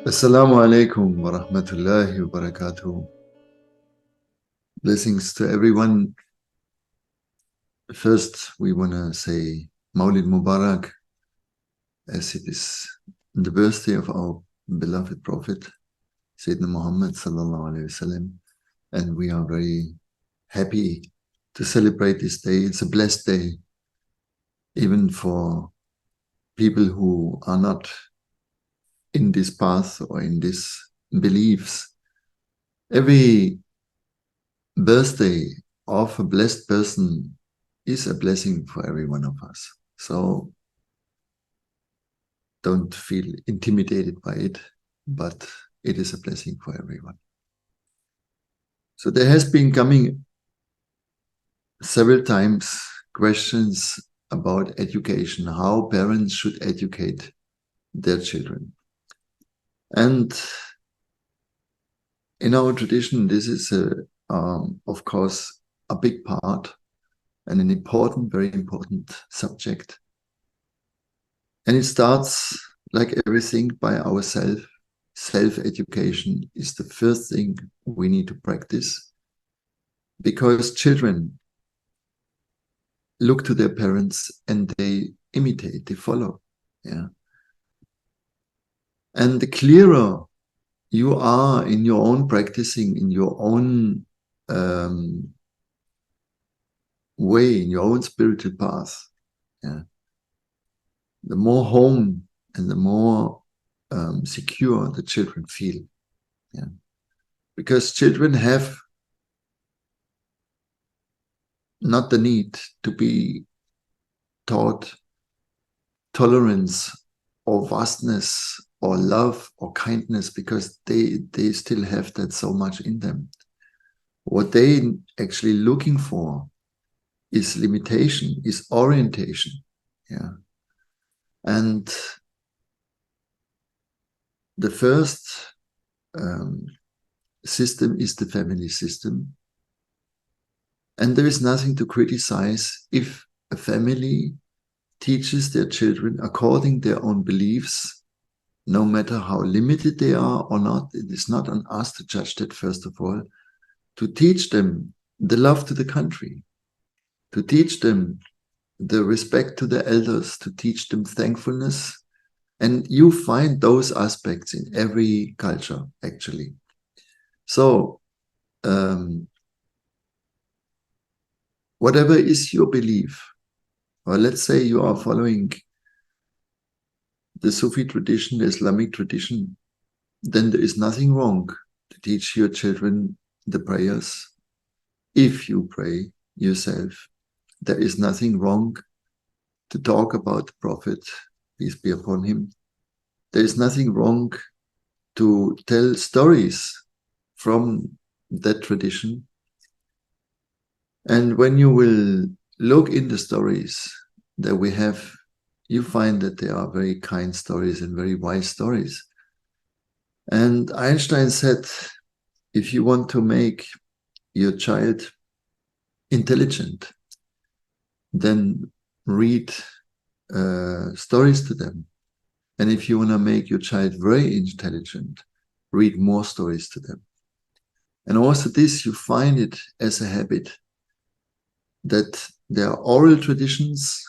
Assalamu alaikum wa rahmatullahi wa barakatuh. Blessings to everyone. First, we want to say MAWLID MUBARAK, as it is the birthday of our beloved Prophet, Sayyidina Muhammad sallallahu alaihi wasallam, and we are very happy to celebrate this day. It's a blessed day, even for people who are not in this path or in these beliefs. Every birthday of a blessed person is a blessing for every one of us. So don't feel intimidated by it, but it is a blessing for everyone. So there has been coming several times questions about education, how parents should educate their children. And in our tradition, this is, of course, a big part and an important, very important subject. And it starts, like everything, by ourselves. Self-education is the first thing we need to practice, because children look to their parents and they imitate, they follow. Yeah. And the clearer you are in your own practicing, in your own way, in your own spiritual path, yeah, the more home and the more secure the children feel. Yeah. Because children have not the need to be taught tolerance or vastness or love or kindness, because they still have that so much in them. What they actually looking for is limitation, is orientation. Yeah. And the first system is the family system. And there is nothing to criticize if a family teaches their children according to their own beliefs, no matter how limited they are or not. It is not on us to judge that, first of all, to teach them the love to the country, to teach them the respect to the elders, to teach them thankfulness. And you find those aspects in every culture, actually. So, whatever is your belief, or let's say you are following the Sufi tradition, the Islamic tradition, then there is nothing wrong to teach your children the prayers. If you pray yourself, there is nothing wrong to talk about the Prophet, peace be upon him. There is nothing wrong to tell stories from that tradition. And when you will look in the stories that we have, you find that they are very kind stories and very wise stories. And Einstein said, if you want to make your child intelligent, then read stories to them. And if you want to make your child very intelligent, read more stories to them. And also this, you find it as a habit, that there are oral traditions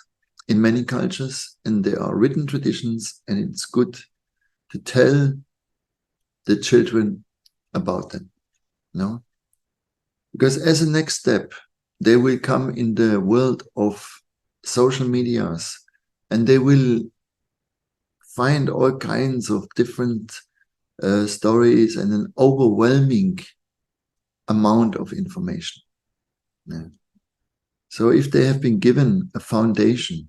in many cultures and there are written traditions, and it's good to tell the children about them. No? Because as a next step, they will come in the world of social medias and they will find all kinds of different stories and an overwhelming amount of information. Yeah. So if they have been given a foundation,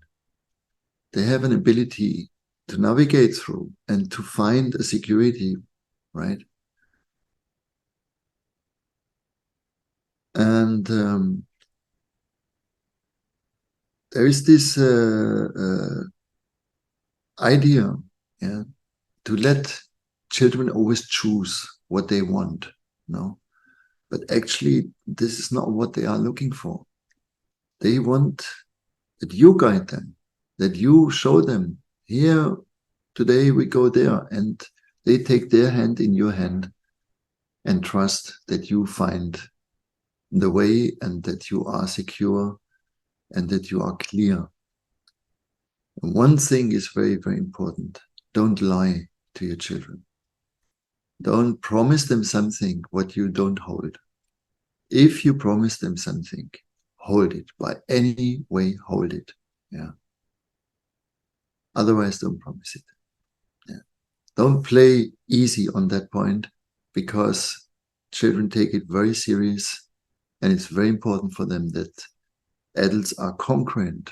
they have an ability to navigate through and to find a security, right? And there is this idea, yeah, to let children always choose what they want, no? But actually, this is not what they are looking for. They want that you guide them, that you show them, here, today we go there, and They take their hand in your hand and trust that you find the way and that you are secure and that you are clear. And one thing is very, very important. Don't lie to your children. Don't promise them something what you don't hold. If you promise them something, hold it. By any way, hold it. Yeah. Otherwise, don't promise it. Yeah. Don't play easy on that point, because children take it very serious, and it's very important for them that adults are congruent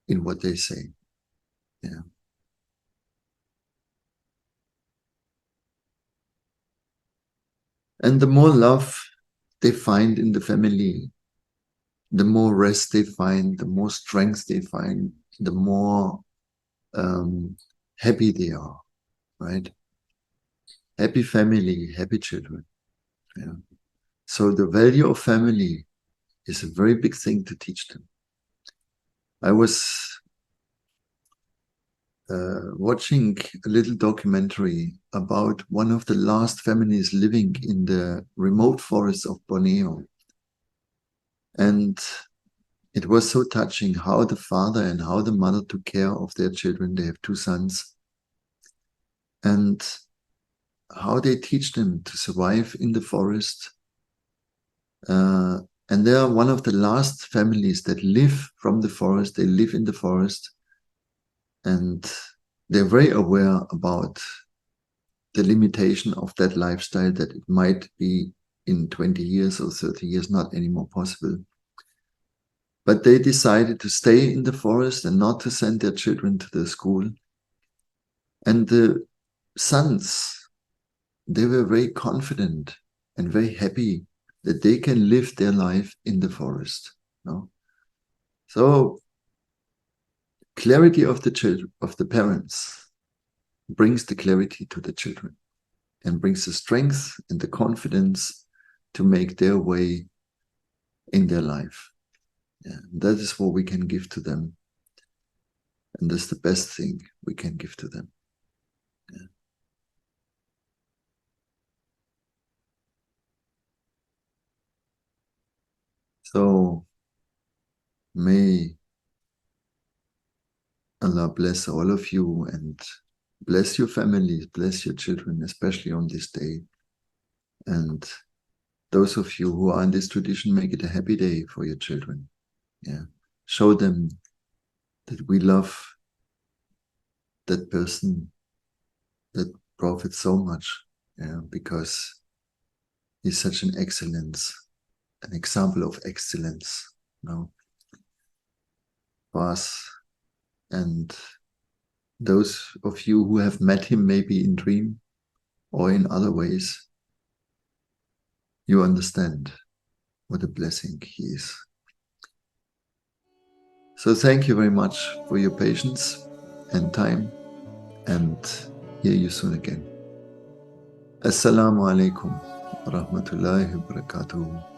in what they say. Yeah. And the more love they find in the family, the more rest they find, the more strength they find, the more happy they are, right? Happy family, happy children. Yeah. So the value of family is a very big thing to teach them. I was watching a little documentary about one of the last families living in the remote forests of Borneo. And it was so touching how the father and how the mother took care of their children. They have 2 sons. And how they teach them to survive in the forest. And they are one of the last families that live from the forest. They live in the forest. And they're very aware about the limitation of that lifestyle, that it might be in 20 years or 30 years not anymore possible. But they decided to stay in the forest and not to send their children to the school. And the sons, they were very confident and very happy that they can live their life in the forest. No? So clarity of the children, of the parents, brings the clarity to the children and brings the strength and the confidence to make their way in their life. Yeah, that is what we can give to them. And that's the best thing we can give to them. Yeah. So may Allah bless all of you and bless your families, bless your children, especially on this day. And those of you who are in this tradition, make it a happy day for your children. Yeah. Show them that we love that person, that prophet so much, yeah, because he's such an excellence, an example of excellence, you know, for us. And those of you who have met him maybe in dream or in other ways, you understand what a blessing he is. So thank you very much for your patience and time, and hear you soon again. Assalamu alaikum wa rahmatullahi wa barakatuh.